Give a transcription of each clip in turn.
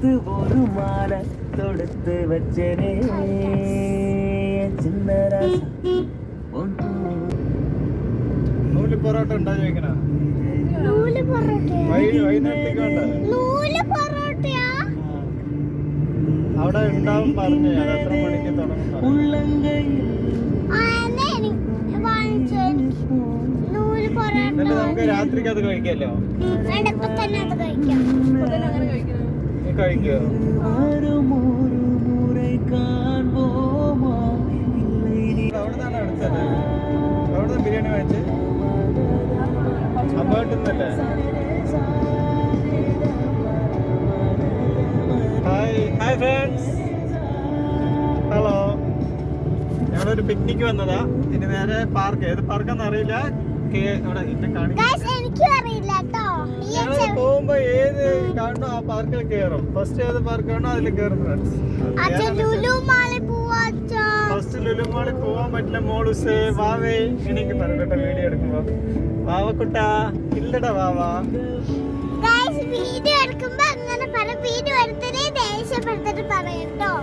நேத்து ஒரு மாலை தொடுத்து வச்சனே சின்ன നൂല് പൊറോട്ട ഉണ്ടോ ചോദിക്കണ വൈകുന്നേരത്തേക്ക് വേണ്ട അവിടെ ഉണ്ടാവും പറഞ്ഞു അത് എത്ര മണിക്ക് തുടങ്ങും എന്നിട്ട് നമുക്ക് രാത്രിക്ക് അത് കഴിക്കാമല്ലോ നീ കഴിക്കോ അവിടുന്നാണ് അടുത്തല്ലേ അവിടുന്ന് ബിരിയാണി കഴിച്ച് അമ്പാട്ടുന്നല്ലേ ഹായ് ഫ്രണ്ട്സ് ഹലോ ഞങ്ങളൊരു പിക്നിക്ക് വന്നതാ ഇനി നേരെ പാർക്ക് ഏത് പാർക്കാന്ന് അറിയില്ല ഞങ്ങൾ പോകുമ്പോ ഏത് കാണണോ ആ പാർക്കിൽ കയറും ഫസ്റ്റ് ഏത് പാർക്ക് കാണോ അതിൽ കയറും ഫ്രണ്ട്സ് ഫസ്റ്റ് ലുലു മാളിൽ പോവാൻ പറ്റില്ല മോളുസേ വാവേ എനിക്ക് പറഞ്ഞിട്ട് വീഡിയോ എടുക്കുമ്പോ വാവക്കുട്ടാ ഇല്ലടാ വാവാ വീഡിയോ എടുക്കുമ്പോ അങ്ങനെ പല വീഡിയോ എടുത്തിട്ട് ദേഷ്യപ്പെടുത്തിട്ട് പറയട്ടോ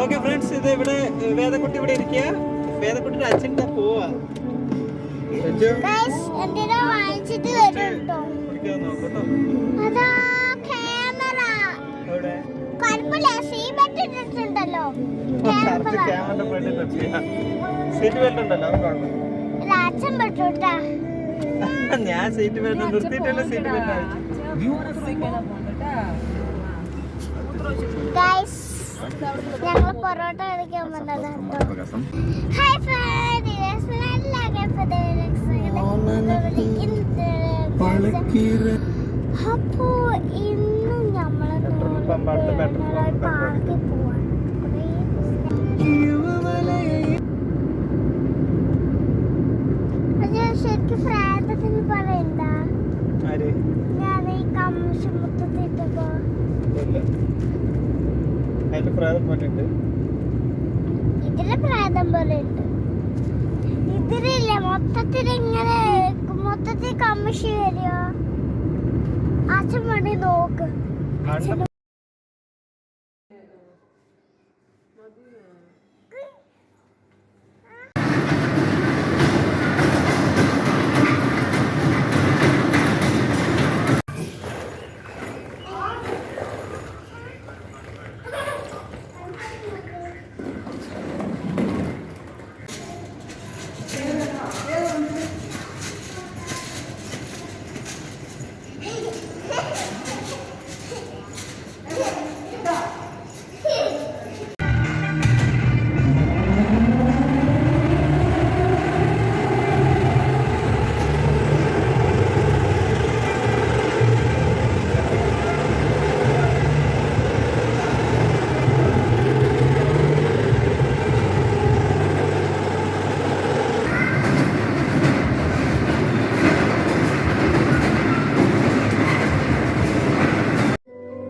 ഓക്കെ ഫ്രണ്ട്സ് ഇത് ഇവിടെ വേദക്കുട്ടി ഇവിടെ ഇരിക്കുക വേദക്കുട്ടിയുടെ അച്ഛൻ പോവാ സീറ്റ് ബെൽറ്റ് ഉണ്ടല്ലോ ഞാൻ സീറ്റ് ബെൽറ്റ് നിർത്തിയിട്ടല്ലേ സീറ്റ് ബെൽറ്റ് ഞങ്ങൾ പൊറോട്ട കഴിക്കാൻ വന്നതാണ്. ഹായ് ഫ്രണ്ട്സ്, അപ്പോ ഇന്നും നമ്മള് പാർക്കിൽ പോവാൻ ശരിക്കും പ്രായത്തിന് പറയണ്ട ഞാൻ ഈ കമ്മീഷൻ മുത്തത്തിട്ടപ്പോ ഇതിലെ പ്രായം പോലെ ഉണ്ട് ഇതിലില്ല മൊത്തത്തിൽ കമ്മീഷൻ വരിക അച്ഛൻ വേണ്ടി നോക്ക്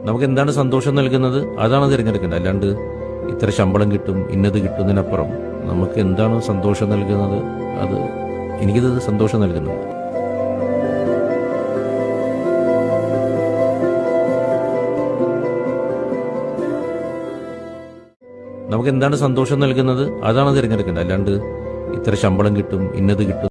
നമുക്ക് എന്താണ് സന്തോഷം നൽകുന്നത് അതാണ് തിരഞ്ഞെടുക്കേണ്ടത്. അല്ലാണ്ട് ഇത്ര ശമ്പളം കിട്ടും ഇന്നത് കിട്ടുന്നതിനപ്പുറം നമുക്ക് എന്താണ് സന്തോഷം നൽകുന്നത് അത് എനിക്കിത് സന്തോഷം നൽകുന്നത്. നമുക്ക് എന്താണ് സന്തോഷം നൽകുന്നത് അതാണ് തിരഞ്ഞെടുക്കേണ്ടത്. അല്ലാണ്ട് ഇത്ര ശമ്പളം കിട്ടും ഇന്നത് കിട്ടും